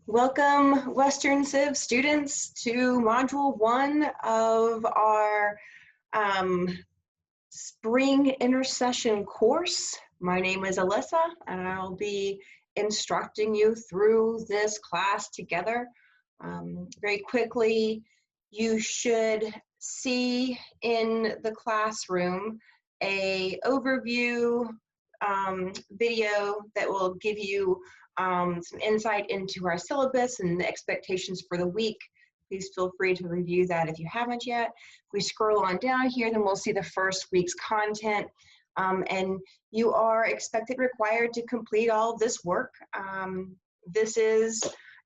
Welcome, Western Civ students, to Module 1 of our Spring Intercession course. My name is Alyssa, and I'll be instructing you through this class together. Very quickly, you should see in the classroom an overview video that will give you some insight into our syllabus and the expectations for the week. Please feel free to review that if you haven't yet. If we scroll on down here, then we'll see the first week's content. And you are required to complete all of this work. This is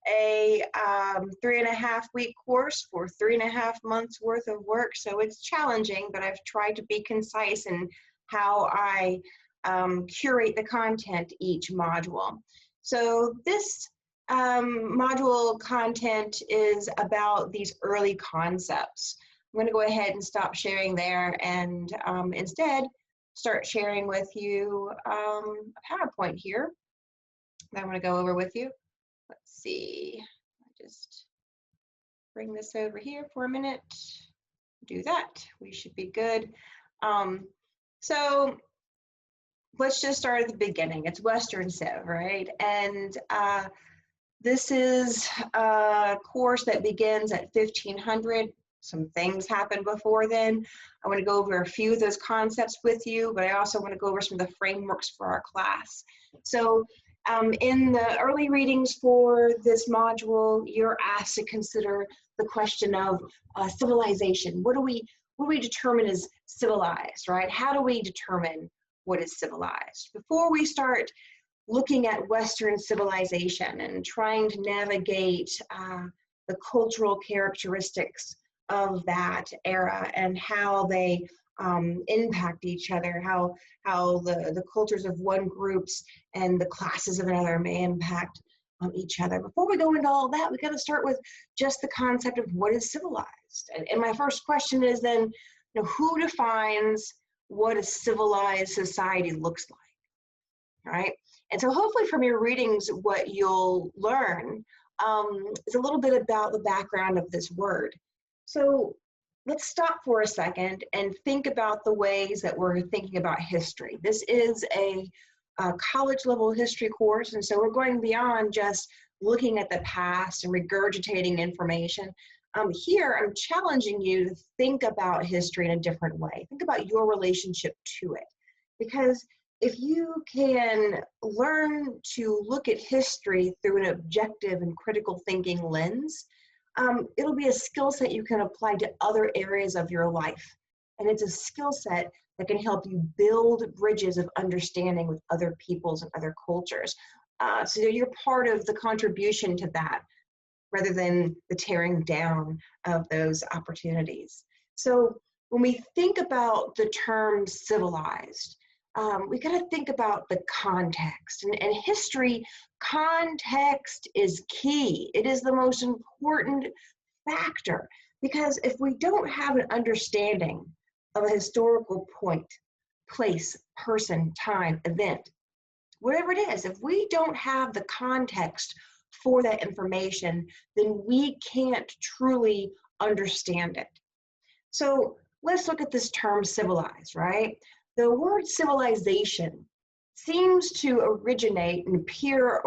a 3.5-week course for 3.5 months worth of work. So it's challenging, but I've tried to be concise in how I curate the content each module. So this module content is about these early concepts. I'm going to go ahead and stop sharing there and instead start sharing with you a PowerPoint here that I'm going to go over with you. Let's see, I'll just bring this over here for a minute. Do that. We should be good. So let's just start at the beginning. It's Western Civ, right? And this is a course that begins at 1500. Some things happened before then. I want to go over a few of those concepts with you, but I also want to go over some of the frameworks for our class. So in the early readings for this module, you're asked to consider the question of civilization. What do we determine as civilized, right? How do we determine what is civilized? Before we start looking at Western civilization and trying to navigate the cultural characteristics of that era and how they impact each other, how the cultures of one groups and the classes of another may impact each other. Before we go into all that, we got to start with just the concept of what is civilized. And my first question is then, who defines what a civilized society looks like, right? And so hopefully from your readings, what you'll learn is a little bit about the background of this word. So let's stop for a second and think about the ways that we're thinking about history. This is a college level history course, and so we're going beyond just looking at the past and regurgitating information. Here, I'm challenging you to think about history in a different way. Think about your relationship to it. Because if you can learn to look at history through an objective and critical thinking lens, it'll be a skill set you can apply to other areas of your life. And it's a skill set that can help you build bridges of understanding with other peoples and other cultures. So you're part of the contribution to that, rather than the tearing down of those opportunities. So when we think about the term civilized, we got to think about the context. And history, context is key. It is the most important factor, because if we don't have an understanding of a historical point, place, person, time, event, whatever it is, if we don't have the context for that information, then we can't truly understand it. So let's look at this term civilized, right? The word civilization seems to originate and appear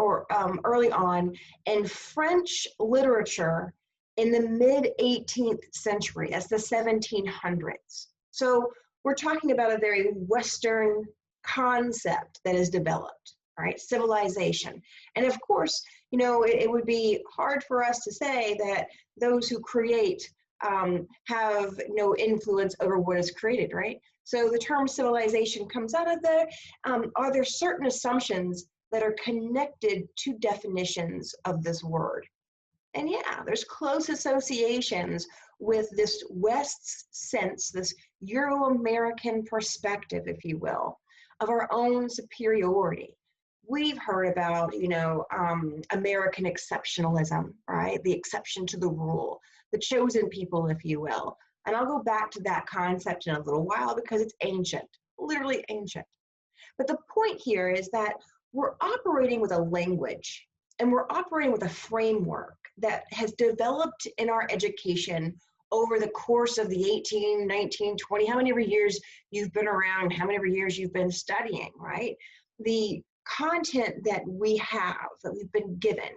early on in French literature in the mid-18th century. That's the 1700s. So we're talking about a very Western concept that is developed, right? Civilization. And of course, it would be hard for us to say that those who create have no influence over what is created, right? So the term civilization comes out of there. Are there certain assumptions that are connected to definitions of this word? And yeah, there's close associations with this West's sense, this Euro-American perspective, if you will, of our own superiority. We've heard about, American exceptionalism, right? The exception to the rule, the chosen people, if you will. And I'll go back to that concept in a little while because it's ancient, literally ancient. But the point here is that we're operating with a language And we're operating with a framework that has developed in our education over the course of the 18, 19, 20, how many ever years you've been around, how many ever years you've been studying, right? The content that we have, that we've been given,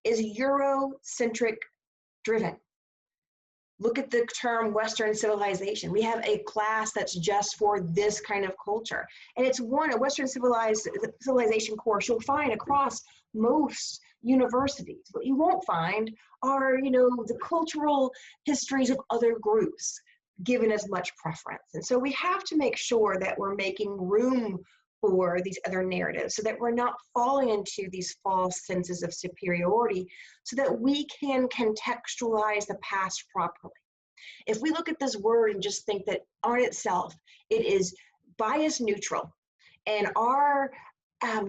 is Eurocentric driven. Look at the term Western civilization. We have a class that's just for this kind of culture. And it's a Western civilization course you'll find across most universities. What you won't find are, the cultural histories of other groups given as much preference. And so we have to make sure that we're making room for these other narratives so that we're not falling into these false senses of superiority, so that we can contextualize the past properly. If we look at this word and just think that on itself, it is bias neutral, and our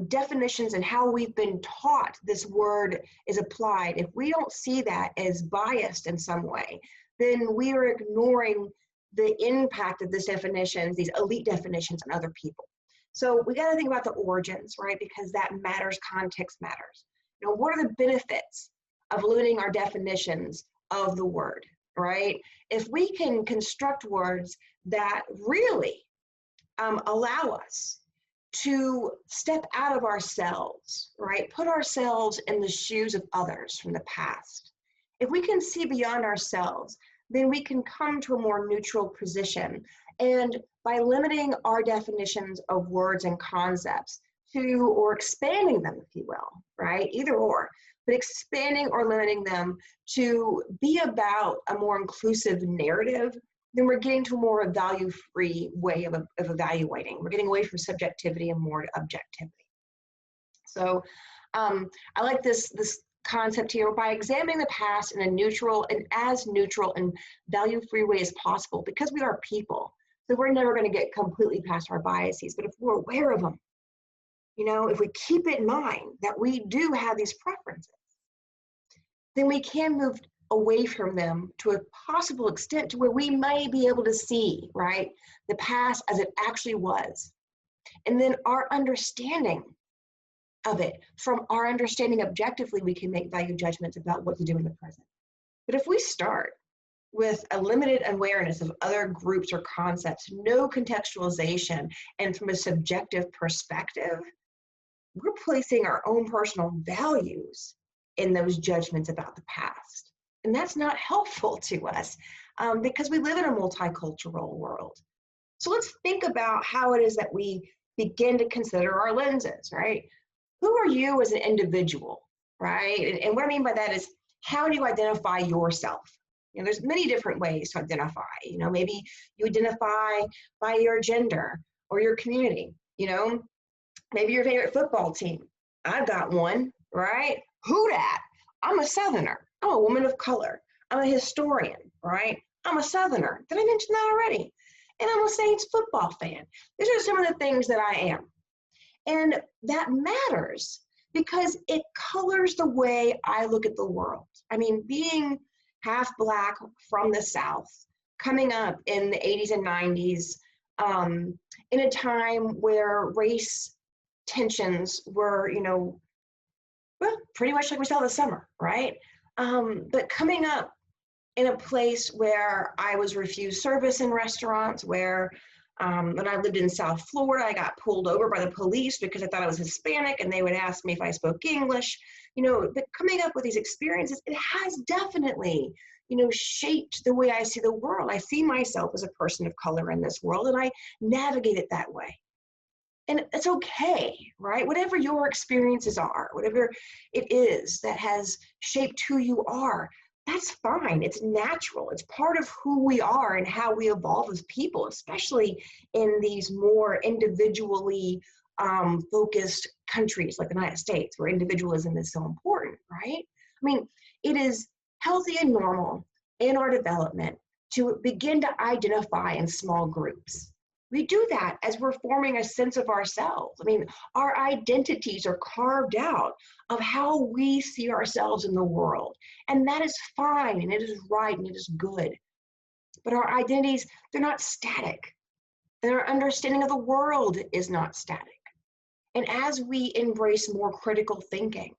definitions and how we've been taught this word is applied, if we don't see that as biased in some way, then we are ignoring the impact of these definitions, these elite definitions, on other people. So we got to think about the origins, right? Because that matters, context matters. What are the benefits of limiting our definitions of the word, right? If we can construct words that really allow us to step out of ourselves, right? Put ourselves in the shoes of others from the past. If we can see beyond ourselves, then we can come to a more neutral position. And by limiting our definitions of words and concepts to, or expanding them, if you will, right? Either or, but expanding or limiting them to be about a more inclusive narrative, then we're getting to a more value-free way of evaluating. We're getting away from subjectivity and more to objectivity. So I like this concept here, by examining the past in a neutral and as neutral and value-free way as possible, because we are people. So we're never going to get completely past our biases, but if we're aware of them, if we keep it in mind that we do have these preferences, then we can move away from them to a possible extent to where we may be able to see, right, the past as it actually was. And then our understanding of it, from our understanding objectively, we can make value judgments about what to do in the present. But if we start with a limited awareness of other groups or concepts, no contextualization, and from a subjective perspective, we're placing our own personal values in those judgments about the past. And that's not helpful to us because we live in a multicultural world. So let's think about how it is that we begin to consider our lenses, right? Who are you as an individual, right? And what I mean by that is, how do you identify yourself? There's many different ways to identify. Maybe you identify by your gender or your community. Maybe your favorite football team. I've got one, right? Who dat? I'm a Southerner. I'm a woman of color. I'm a historian, right? I'm a Southerner. Did I mention that already? And I'm a Saints football fan. These are some of the things that I am. And that matters because it colors the way I look at the world. I mean, being half Black from the South, coming up in the 80s and 90s, in a time where race tensions were, well, pretty much like we saw this summer, right? But coming up in a place where I was refused service in restaurants, where when I lived in South Florida, I got pulled over by the police because I thought I was Hispanic, and they would ask me if I spoke English. But coming up with these experiences, it has definitely, shaped the way I see the world. I see myself as a person of color in this world, and I navigate it that way. And it's okay, right? Whatever your experiences are, whatever it is that has shaped who you are, that's fine. It's natural. It's part of who we are and how we evolve as people, especially in these more individually focused countries like the United States, where individualism is so important, right? I mean, it is healthy and normal in our development to begin to identify in small groups. We do that as we're forming a sense of ourselves. I mean, our identities are carved out of how we see ourselves in the world. And that is fine, and it is right, and it is good. But our identities, they're not static. And our understanding of the world is not static. And as we embrace more critical thinking,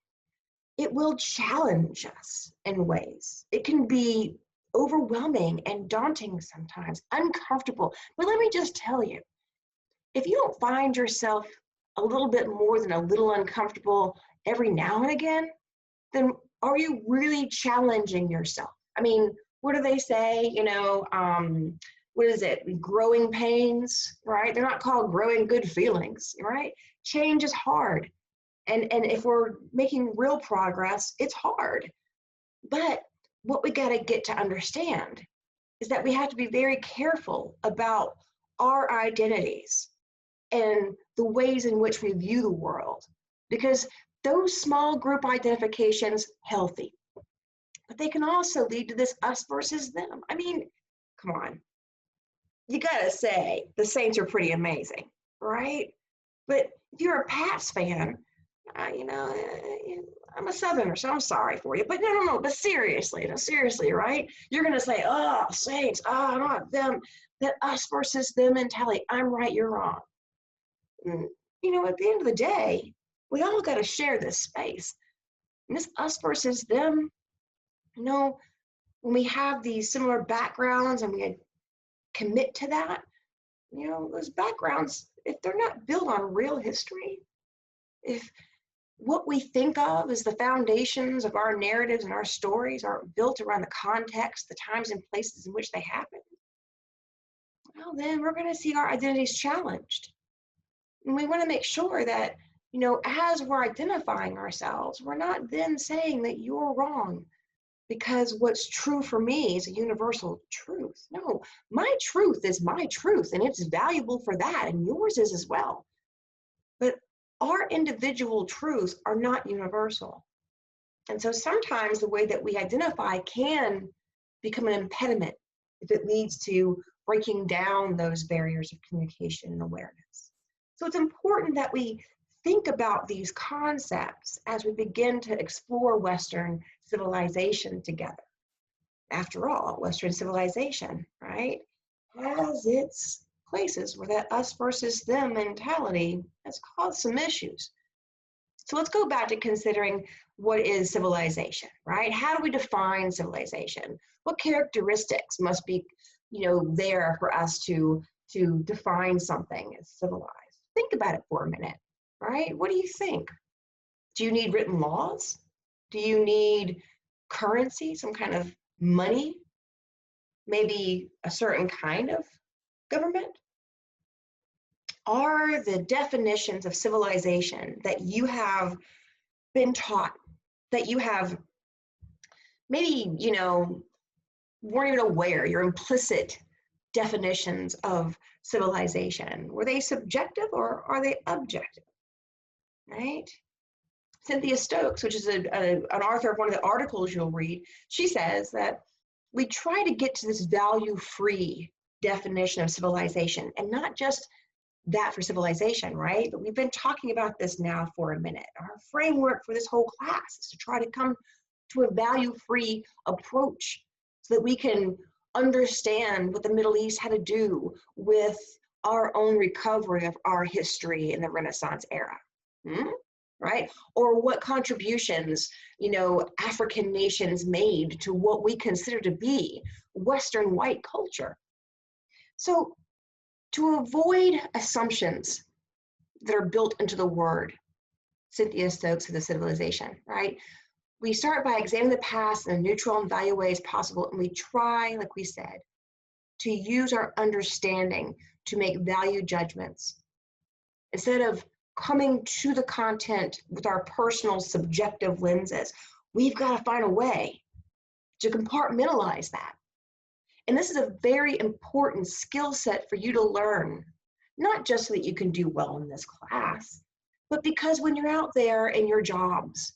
it will challenge us in ways. It can be overwhelming and daunting sometimes, uncomfortable. But let me just tell you, if you don't find yourself a little bit more than a little uncomfortable every now and again, then are you really challenging yourself? I mean, what do they say? What is it? Growing pains, right? They're not called growing good feelings, right? Change is hard. And if we're making real progress, it's hard. But what we got to get to understand is that we have to be very careful about our identities and the ways in which we view the world, because those small group identifications healthy, but they can also lead to this us versus them. I mean, come on, you gotta say the Saints are pretty amazing, right? But if you're a Pats fan, you know, I'm a Southerner, so I'm sorry for you. But no. But seriously, no, seriously, right? You're gonna say, "Oh, Saints, oh, not them." That us versus them mentality. I'm right, you're wrong. And, at the end of the day, we all got to share this space. And this us versus them, when we have these similar backgrounds and we commit to that, those backgrounds, if they're not built on real history, if what we think of as the foundations of our narratives and our stories are built around the context, the times and places in which they happen, well, then we're going to see our identities challenged. And we want to make sure that, as we're identifying ourselves, we're not then saying that you're wrong because what's true for me is a universal truth. No, my truth is my truth and it's valuable for that, and yours is as well. But our individual truths are not universal. And so sometimes the way that we identify can become an impediment if it leads to breaking down those barriers of communication and awareness. So it's important that we think about these concepts as we begin to explore Western civilization together. After all, Western civilization, right, has its places where that us versus them mentality has caused some issues. So let's go back to considering what is civilization, right? How do we define civilization? What characteristics must be, there for us to define something as civilized? Think about it for a minute, right? What do you think? Do you need written laws? Do you need currency, some kind of money? Maybe a certain kind of government? Are the definitions of civilization that you have been taught, that you have maybe, weren't even aware, your implicit definitions of civilization, were they subjective or are they objective, right? Cynthia Stokes, which is an author of one of the articles you'll read, she says that we try to get to this value-free definition of civilization, and not just that for civilization, right? But we've been talking about this now for a minute. Our framework for this whole class is to try to come to a value-free approach so that we can understand what the Middle East had to do with our own recovery of our history in the Renaissance era, right? Or what contributions, African nations made to what we consider to be Western white culture. So to avoid assumptions that are built into the word, Cynthia Stokes of the civilization, right? We start by examining the past in a neutral and value way as possible, and we try, like we said, to use our understanding to make value judgments. Instead of coming to the content with our personal subjective lenses, we've got to find a way to compartmentalize that. And this is a very important skill set for you to learn, not just so that you can do well in this class, but because when you're out there in your jobs,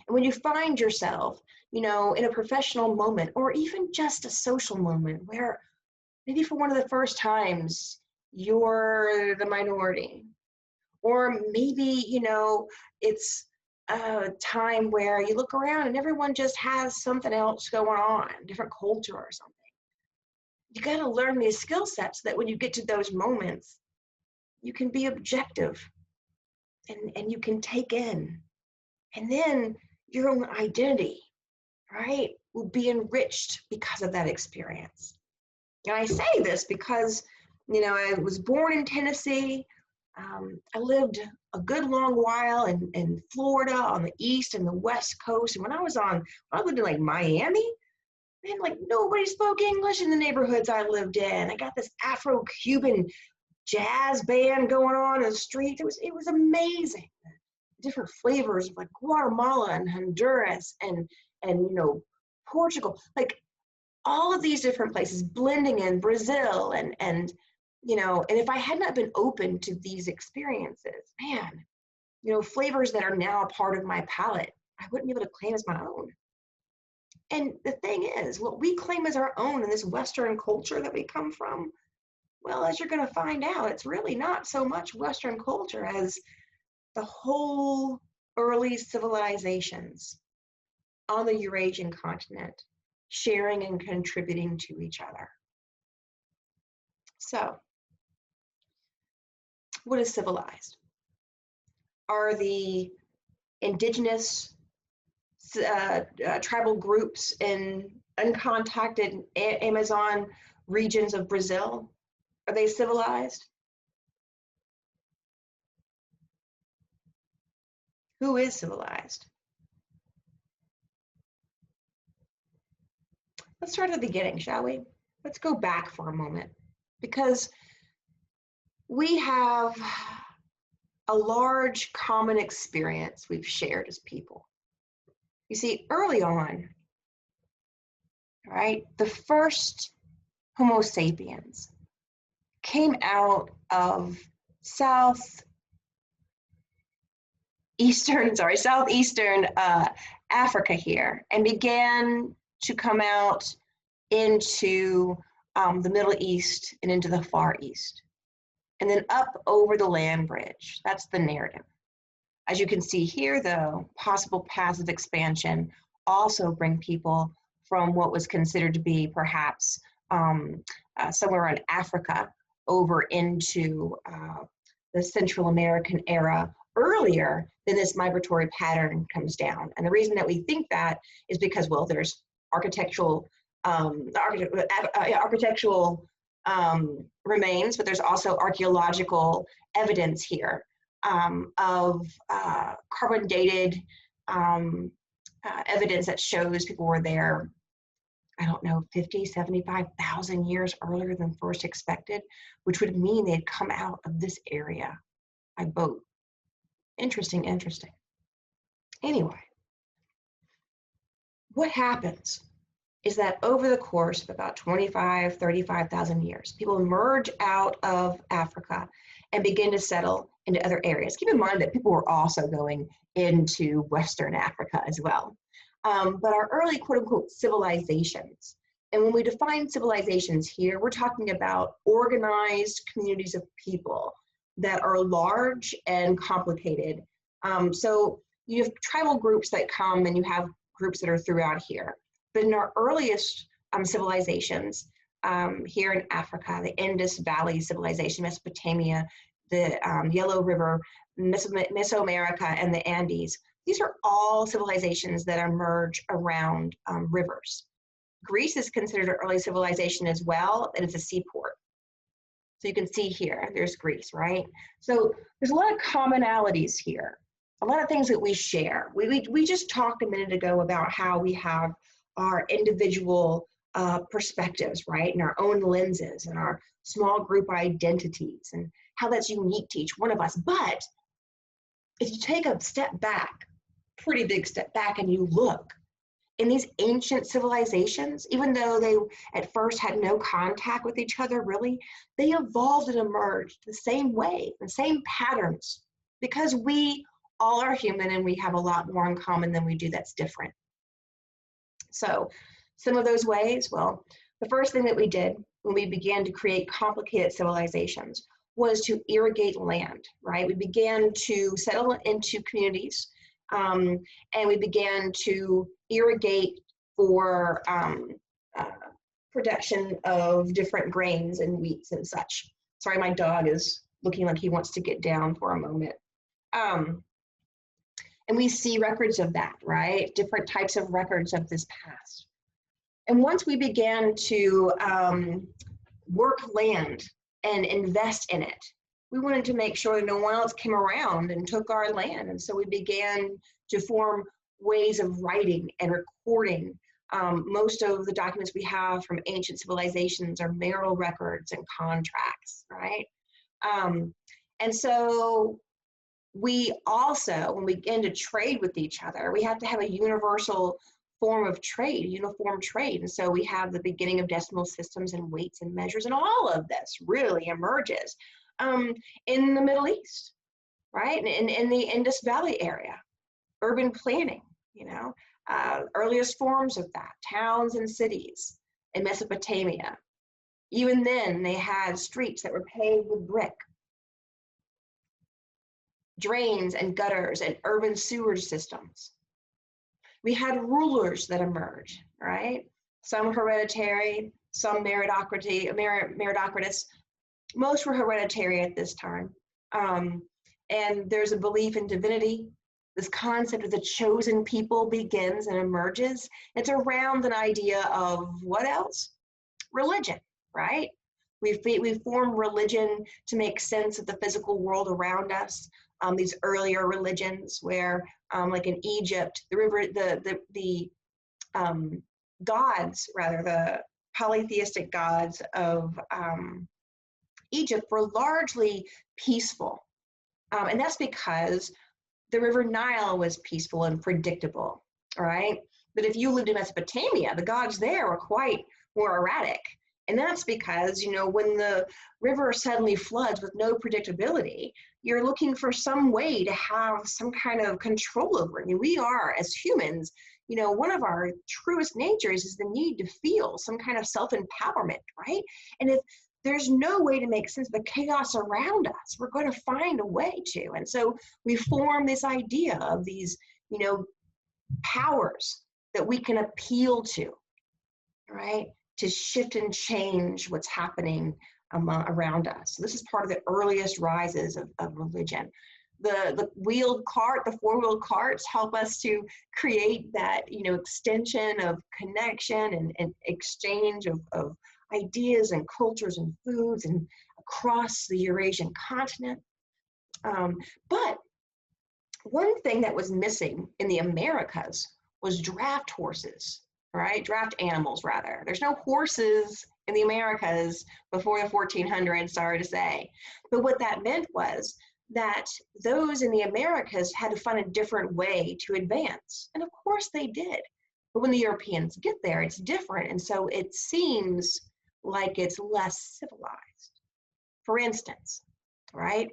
and when you find yourself, in a professional moment, or even just a social moment where maybe for one of the first times you're the minority, or maybe, it's a time where you look around and everyone just has something else going on, different culture or something. You got to learn these skill sets so that when you get to those moments, you can be objective and you can take in. And then your own identity, right, will be enriched because of that experience. And I say this because, I was born in Tennessee. I lived a good long while in Florida on the East and the West Coast. And when I lived in like Miami, man, like nobody spoke English in the neighborhoods I lived in. I got this Afro-Cuban jazz band going on in the street. It was amazing. Different flavors of like Guatemala and Honduras and Portugal, like all of these different places blending in Brazil and if I had not been open to these experiences, man, flavors that are now a part of my palate, I wouldn't be able to claim as my own. And the thing is, what we claim as our own in this Western culture that we come from, well, as you're going to find out, it's really not so much Western culture as the whole early civilizations on the Eurasian continent, sharing and contributing to each other. So, what is civilized? Are the indigenous tribal groups in uncontacted Amazon regions of Brazil, are they civilized? Who is civilized? Let's start at the beginning, shall we? Let's go back for a moment, because we have a large common experience we've shared as people. You see, early on, right, the first Homo sapiens came out of southeastern Africa here and began to come out into the Middle East and into the Far East, and then up over the land bridge. That's the narrative. As you can see here, though, possible paths of expansion also bring people from what was considered to be perhaps somewhere in Africa over into the Central American era earlier than this migratory pattern comes down. And the reason that we think that is because, well, there's architectural remains, but there's also archaeological evidence here of carbon dated evidence that shows people were there, I don't know, 50, 75,000 years earlier than first expected, which would mean they'd come out of this area by boat. Interesting. Anyway, what happens is that over the course of about 25, 35,000 years, people emerge out of Africa and begin to settle into other areas. Keep in mind that people were also going into Western Africa as well. But our early quote unquote civilizations, and when we define civilizations here, we're talking about organized communities of people that are large and complicated. So you have tribal groups that come and you have groups that are throughout here. But in our earliest civilizations here in Africa, the Indus Valley civilization, Mesopotamia, the Yellow River, Mesoamerica, and the Andes, these are all civilizations that emerge around rivers. Greece is considered an early civilization as well, and it's a seaport. So you can see here, there's Greece, right? So there's a lot of commonalities here, a lot of things that we share. We just talked a minute ago about how we have our individual perspectives, right? And our own lenses and our small group identities and how that's unique to each one of us. But if you take a step back, pretty big step back, and you look in these ancient civilizations, even though they at first had no contact with each other really, they evolved and emerged the same way, the same patterns, because we all are human and we have a lot more in common than we do that's different. So some of those ways, well, the first thing that we did when we began to create complicated civilizations was to irrigate land, right? We began to settle into communities and we began to irrigate for production of different grains and wheats and such. Sorry, my dog is looking like he wants to get down for a moment. And we see records of that, right? Different types of records of this past. And once we began to work land and invest in it, we wanted to make sure no one else came around and took our land. And so we began to form ways of writing and recording. Most of the documents we have from ancient civilizations are marital records and contracts, right? And so we also, when we begin to trade with each other, we have to have a universal form of trade, uniform trade. And so we have the beginning of decimal systems and weights and measures, and all of this really emerges in the Middle East, right? In the Indus Valley area, urban planning, earliest forms of that, towns and cities in Mesopotamia. Even then, they had streets that were paved with brick, drains and gutters and urban sewage systems. We had rulers that emerged, right? Some hereditary, some meritocratic. Most were hereditary at this time. And there's a belief in divinity. This concept of the chosen people begins and emerges. It's around an idea of what else? Religion, right? We form religion to make sense of the physical world around us. These earlier religions where, like in Egypt, the gods, rather, the polytheistic gods of Egypt were largely peaceful. And that's because the River Nile was peaceful and predictable, all right? But if you lived in Mesopotamia, the gods there were quite more erratic. And that's because, when the river suddenly floods with no predictability, you're looking for some way to have some kind of control over it. I mean, we are, as humans, one of our truest natures is the need to feel some kind of self-empowerment, right? And if there's no way to make sense of the chaos around us, we're going to find a way to. And so we form this idea of these, powers that we can appeal to, right? To shift and change what's happening around us. So this is part of the earliest rises of religion. The wheeled cart, the four-wheeled carts help us to create that, extension of connection and exchange of ideas and cultures and foods and across the Eurasian continent. But one thing that was missing in the Americas was draft horses. Right? Draft animals, rather. There's no horses in the Americas before the 1400s, sorry to say. But what that meant was that those in the Americas had to find a different way to advance. And of course they did. But when the Europeans get there, it's different. And so it seems like it's less civilized. For instance, right?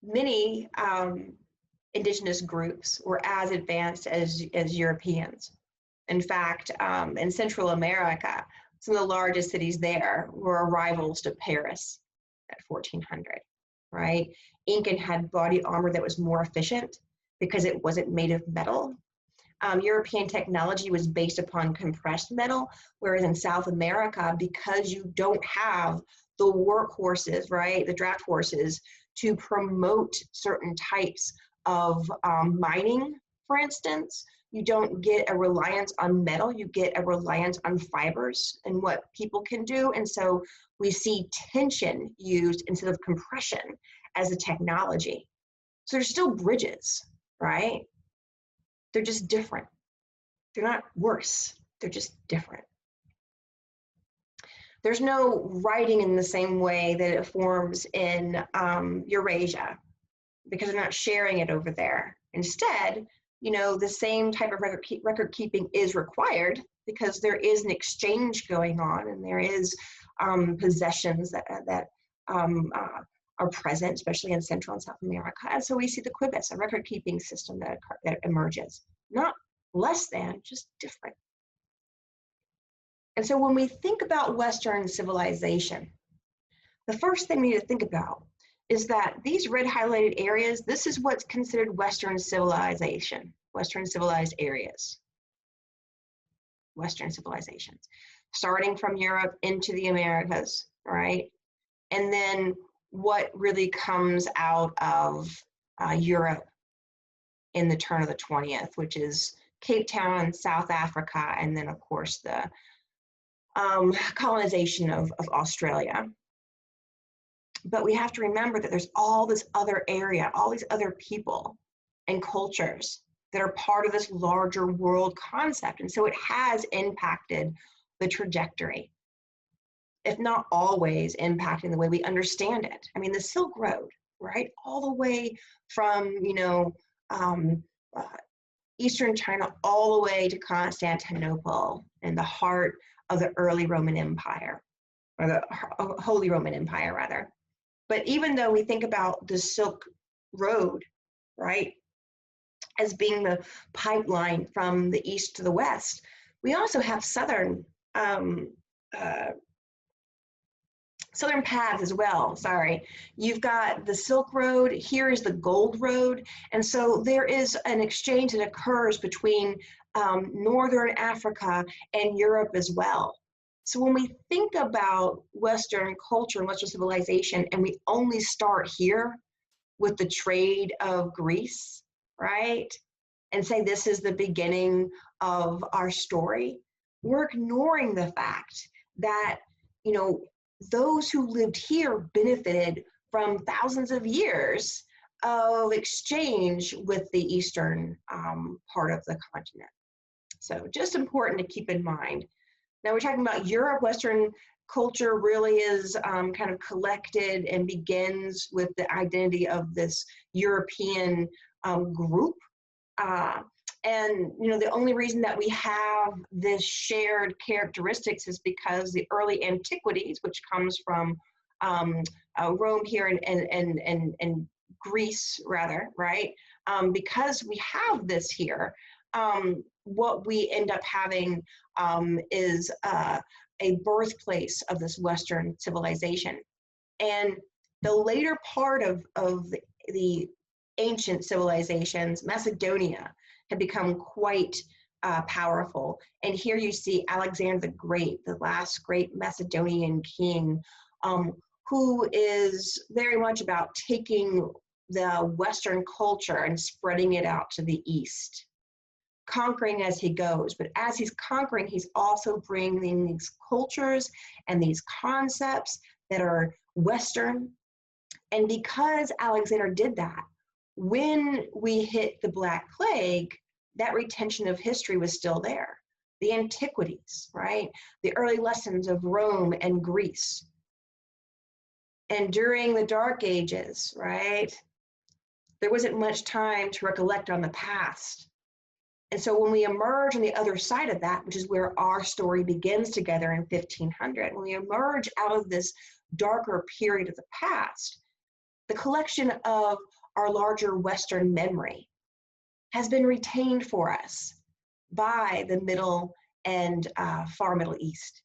Many indigenous groups were as advanced as Europeans. In fact, in Central America, some of the largest cities there were rivals to Paris at 1400, right? Incan had body armor that was more efficient because it wasn't made of metal. European technology was based upon compressed metal, whereas in South America, because you don't have the workhorses, right, the draft horses, to promote certain types of mining, for instance, you don't get a reliance on metal, you get a reliance on fibers and what people can do. And so we see tension used instead of compression as a technology. So there's still bridges, right? They're just different. They're not worse, they're just different. There's no writing in the same way that it forms in Eurasia, because they're not sharing it over there. Instead, the same type of record keeping is required because there is an exchange going on, and there is possessions that are present, especially in Central and South America. And so we see the quibus, a record keeping system that emerges. Not less than, just different. And so when we think about Western civilization, the first thing we need to think about is that these red highlighted areas, this is what's considered Western civilization, Western civilized areas, Western civilizations, starting from Europe into the Americas, right? and then what really comes out of Europe in the turn of the 20th, which is Cape Town, South Africa, and then of course the colonization of Australia. But we have to remember that there's all this other area, all these other people and cultures that are part of this larger world concept. And so it has impacted the trajectory, if not always impacting the way we understand it. I mean, the Silk Road, right? All the way from, Eastern China all the way to Constantinople in the heart of the early Roman Empire, or the Holy Roman Empire, rather. But even though we think about the Silk Road, right, as being the pipeline from the east to the west, we also have southern paths as well. Sorry, you've got the Silk Road, here is the Gold Road, and so there is an exchange that occurs between Northern Africa and Europe as well. So when we think about Western culture and Western civilization, and we only start here with the trade of Greece, right, and say this is the beginning of our story, we're ignoring the fact that, those who lived here benefited from thousands of years of exchange with the eastern part of the continent. So just important to keep in mind. Now we're talking about Europe. Western culture really is kind of collected and begins with the identity of this European group. And the only reason that we have this shared characteristics is because the early antiquities, which comes from Rome here and Greece, rather, right? Because we have this here, what we end up having is a birthplace of this Western civilization. And the later part of the ancient civilizations, Macedonia, had become quite powerful. And here you see Alexander the Great, the last great Macedonian king, who is very much about taking the Western culture and spreading it out to the east, conquering as he goes. But as he's conquering, he's also bringing these cultures and these concepts that are Western. And because Alexander did that, when we hit the Black Plague, that retention of history was still there. The antiquities, right? The early lessons of Rome and Greece. And during the Dark Ages, right, there wasn't much time to recollect on the past. And so when we emerge on the other side of that, which is where our story begins together in 1500, when we emerge out of this darker period of the past, the collection of our larger Western memory has been retained for us by the Middle and far Middle East.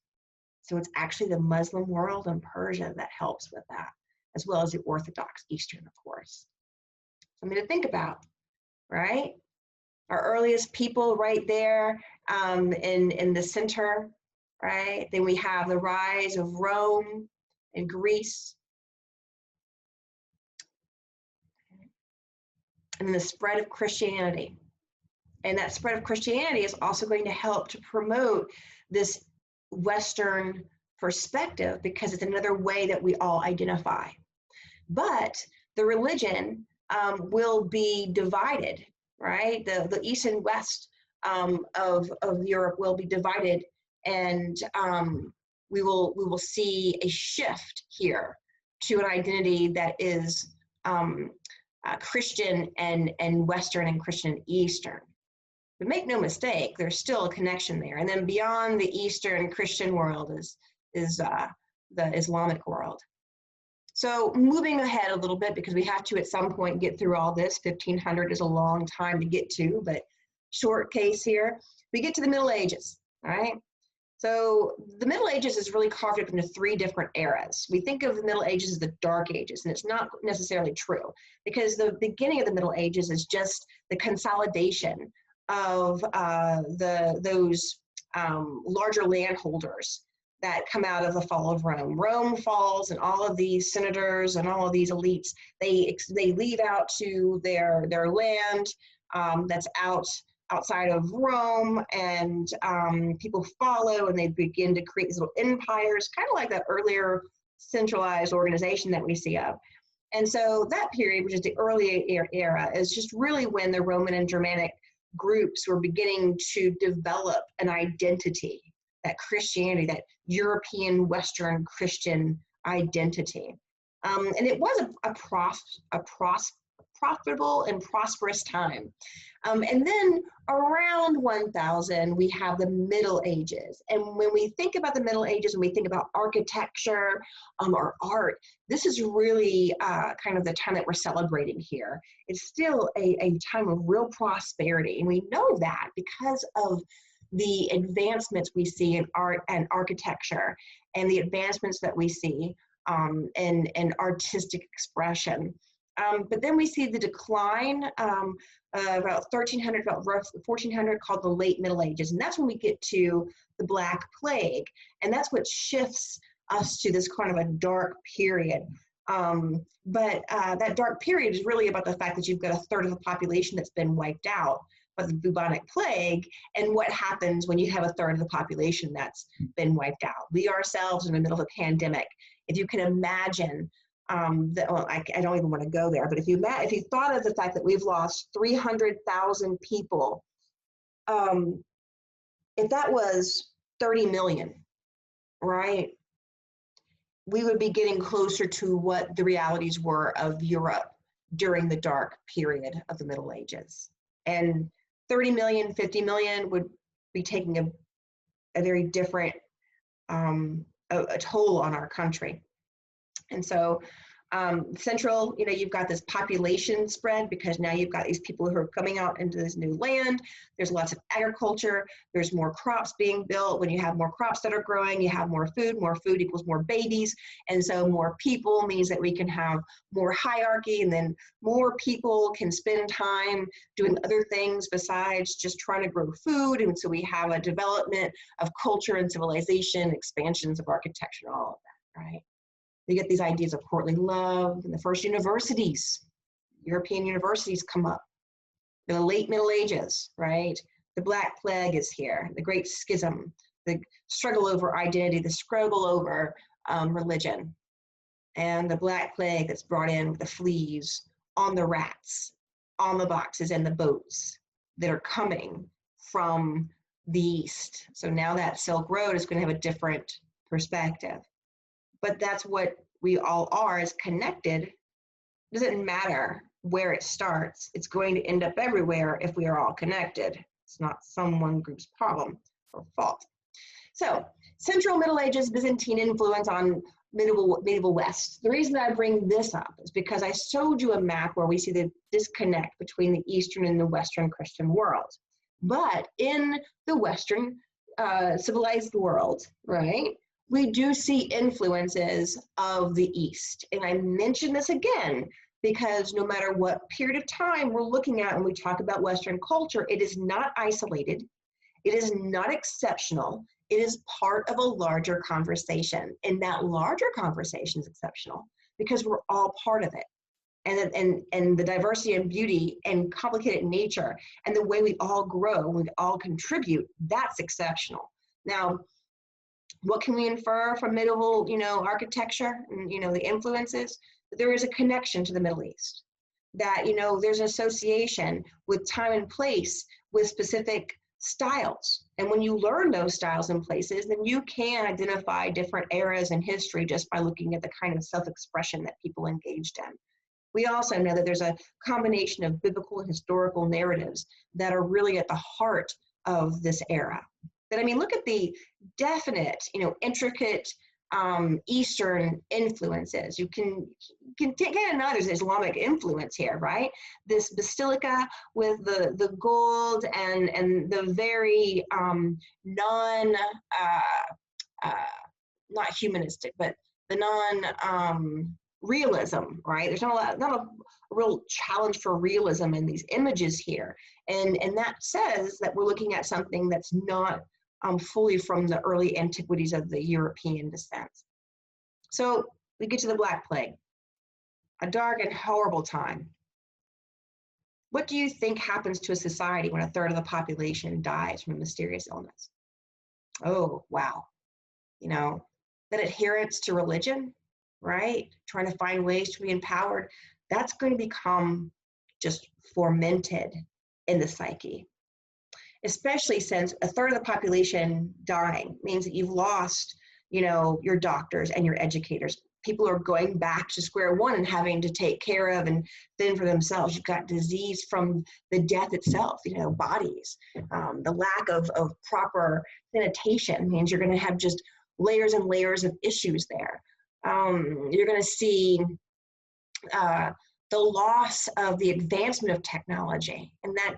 So it's actually the Muslim world and Persia that helps with that, as well as the Orthodox Eastern, of course. Something to think about, right? Our earliest people right there in the center, right? Then we have the rise of Rome and Greece. And then the spread of Christianity. And that spread of Christianity is also going to help to promote this Western perspective, because it's another way that we all identify. But the religion will be divided, right? The East and West of Europe will be divided, and we will see a shift here to an identity that is Christian and Western and Christian and Eastern. But make no mistake, there's still a connection there. And then beyond the Eastern Christian world is the Islamic world. So moving ahead a little bit, because we have to at some point get through all this. 1500 is a long time to get to, but short case here. We get to the Middle Ages, all right? So the Middle Ages is really carved up into three different eras. We think of the Middle Ages as the Dark Ages, and it's not necessarily true, because the beginning of the Middle Ages is just the consolidation of those larger landholders that come out of the fall of Rome. Rome falls, and all of these senators and all of these elites, they leave out to their land that's outside of Rome, and people follow, and they begin to create these little empires, kind of like that earlier centralized organization that we see of. And so that period, which is the early era, is just really when the Roman and Germanic groups were beginning to develop an identity, that Christianity, that European Western Christian identity. And it was a profitable and prosperous time. And then around 1000, we have the Middle Ages. And when we think about the Middle Ages, when we think about architecture or art, this is really kind of the time that we're celebrating here. It's still a time of real prosperity. And we know that because of the advancements we see in art and architecture, and the advancements that we see in artistic expression. But then we see the decline about 1300, about 1400, called the late Middle Ages. And that's when we get to the Black Plague. And that's what shifts us to this kind of a dark period. But that dark period is really about the fact that you've got a third of the population that's been wiped out by the bubonic plague, and what happens when you have a third of the population that's been wiped out. We ourselves are in the middle of a pandemic. If you can imagine well, I don't even want to go there, but if you thought of the fact that we've lost 300,000 people, if that was 30 million, right, we would be getting closer to what the realities were of Europe during the dark period of the Middle Ages. And 30 million, 50 million would be taking a very different a toll on our country. And so central, you've got this population spread, because now you've got these people who are coming out into this new land. There's lots of agriculture. There's more crops being built. When you have more crops that are growing, you have more food. More food equals more babies. And so more people means that we can have more hierarchy, and then more people can spend time doing other things besides just trying to grow food. And so we have a development of culture and civilization, expansions of architecture, and all of that, right? You get these ideas of courtly love, and the first universities, European universities come up. The late Middle Ages, right? The Black Plague is here, the Great Schism, the struggle over identity, the struggle over religion, and the Black Plague that's brought in with the fleas on the rats, on the boxes and the boats that are coming from the East. So now that Silk Road is going to have a different perspective. But that's what we all are, is connected. It doesn't matter where it starts. It's going to end up everywhere if we are all connected. It's not some one group's problem or fault. So Central Middle Ages Byzantine influence on medieval West. The reason I bring this up is because I showed you a map where we see the disconnect between the Eastern and the Western Christian world. But in the Western civilized world, right, we do see influences of the East. And I mention this again because no matter what period of time we're looking at when we talk about Western culture, it is not isolated. It is not exceptional. It is part of a larger conversation. And that larger conversation is exceptional because we're all part of it. And the diversity and beauty and complicated nature and the way we all grow, we all contribute, that's exceptional. Now, what can we infer from medieval, architecture and, the influences? There is a connection to the Middle East. That, there's an association with time and place with specific styles. And when you learn those styles and places, then you can identify different eras in history just by looking at the kind of self-expression that people engaged in. We also know that there's a combination of biblical and historical narratives that are really at the heart of this era. But look at the definite, intricate Eastern influences. You can take another Islamic influence here, right? This basilica with the gold and the very not humanistic, but the realism, right? There's not a real challenge for realism in these images here, and that says that we're looking at something that's not fully from the early antiquities of the European descent. So we get to the Black Plague, a dark and horrible time. What do you think happens to a society when a third of the population dies from a mysterious illness? Oh, wow. You know, that adherence to religion, right? Trying to find ways to be empowered, that's going to become just fermented in the psyche, especially since a third of the population dying means that you've lost, you know, your doctors and your educators. People are going back to square one and having to take care of and fend for themselves. You've got disease from the death itself, you know, bodies. The lack of proper sanitation means you're going to have just layers and layers of issues there. You're going to see the loss of the advancement of technology, and that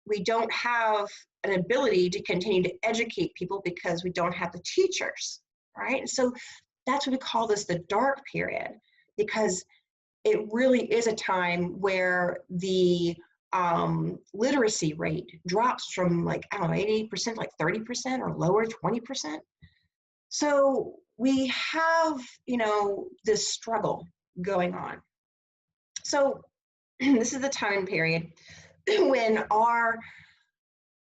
we don't have an ability to continue to educate people because we don't have the teachers, right? So that's what we call this the dark period, because it really is a time where the literacy rate drops from, like, I don't know, 80%, like 30% or lower, 20%. So we have, you know, this struggle going on. So this is the time period when our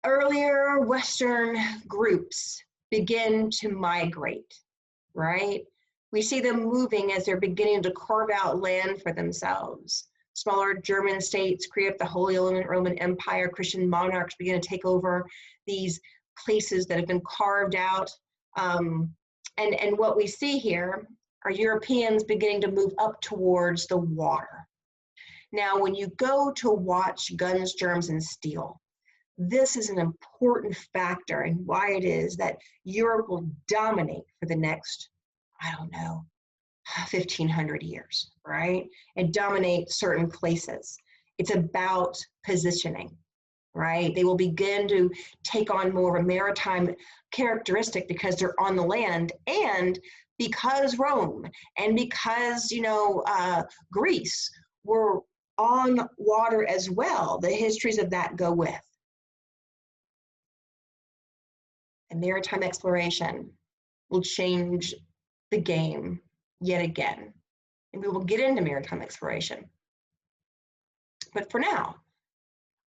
earlier Western groups begin to migrate, right? We see them moving as they're beginning to carve out land for themselves. Smaller German states create up the Holy Roman Empire. Christian monarchs begin to take over these places that have been carved out. And what we see here are Europeans beginning to move up towards the water. Now, when you go to watch Guns, Germs, and Steel, this is an important factor in why it is that Europe will dominate for the next, I don't know, 1,500 years, right? And dominate certain places. It's about positioning, right? They will begin to take on more of a maritime characteristic because they're on the land, and because Rome and because, you know, Greece were on water as well. The histories of that go with. And maritime exploration will change the game yet again. And we will get into maritime exploration. But for now,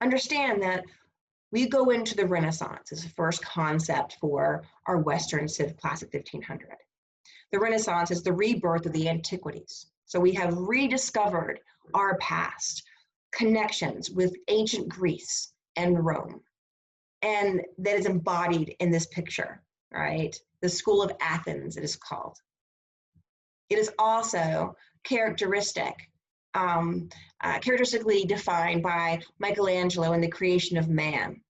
understand that we go into the Renaissance as the first concept for our Western civ class of 1500. The Renaissance is the rebirth of the antiquities. So we have rediscovered our past, connections with ancient Greece and Rome. And that is embodied in this picture, right? The School of Athens, it is called. It is also characteristically defined by Michelangelo in the creation of man.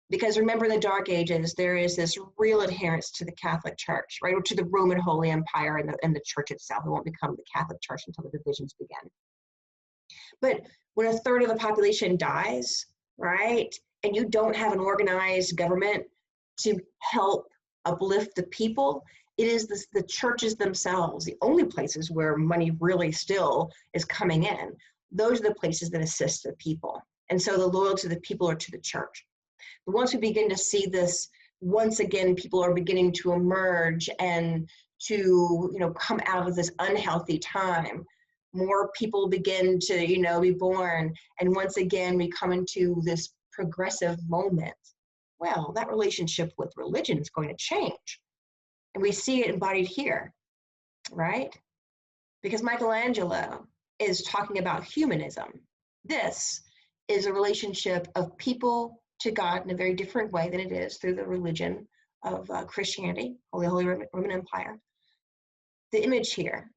Because remember, in the Dark Ages, there is this real adherence to the Catholic Church, right? Or to the Roman Holy Empire and the Church itself. It won't become the Catholic Church until the divisions begin. But when a third of the population dies, right, and you don't have an organized government to help uplift the people, it is the churches themselves, the only places where money really still is coming in. Those are the places that assist the people. And so the loyalty of the people are to the church. But once we begin to see this, once again, people are beginning to emerge and to, you know, come out of this unhealthy time. More people begin to, you know, be born. And once again, we come into this progressive moment. Well, that relationship with religion is going to change. And we see it embodied here, right? Because Michelangelo is talking about humanism. This is a relationship of people to God in a very different way than it is through the religion of Christianity, Holy Roman Empire. The image here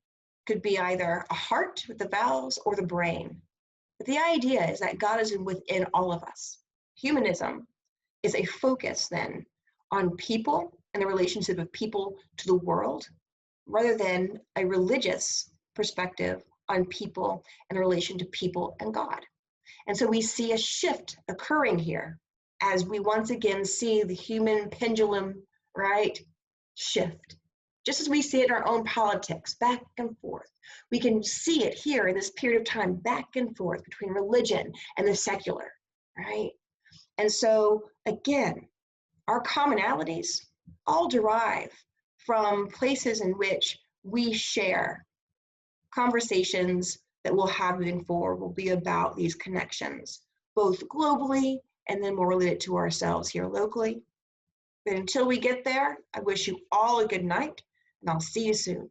could be either a heart with the valves or the brain. But the idea is that God is within all of us. Humanism is a focus then on people and the relationship of people to the world, rather than a religious perspective on people and the relation to people and God. And so we see a shift occurring here as we once again see the human pendulum, right, shift. Just as we see it in our own politics, back and forth. We can see it here in this period of time, back and forth between religion and the secular, right? And so, again, Our commonalities all derive from places in which we share. Conversations that we'll have moving forward will be about these connections, both globally and then more related to ourselves here locally. But until we get there, I wish you all a good night, and I'll see you soon.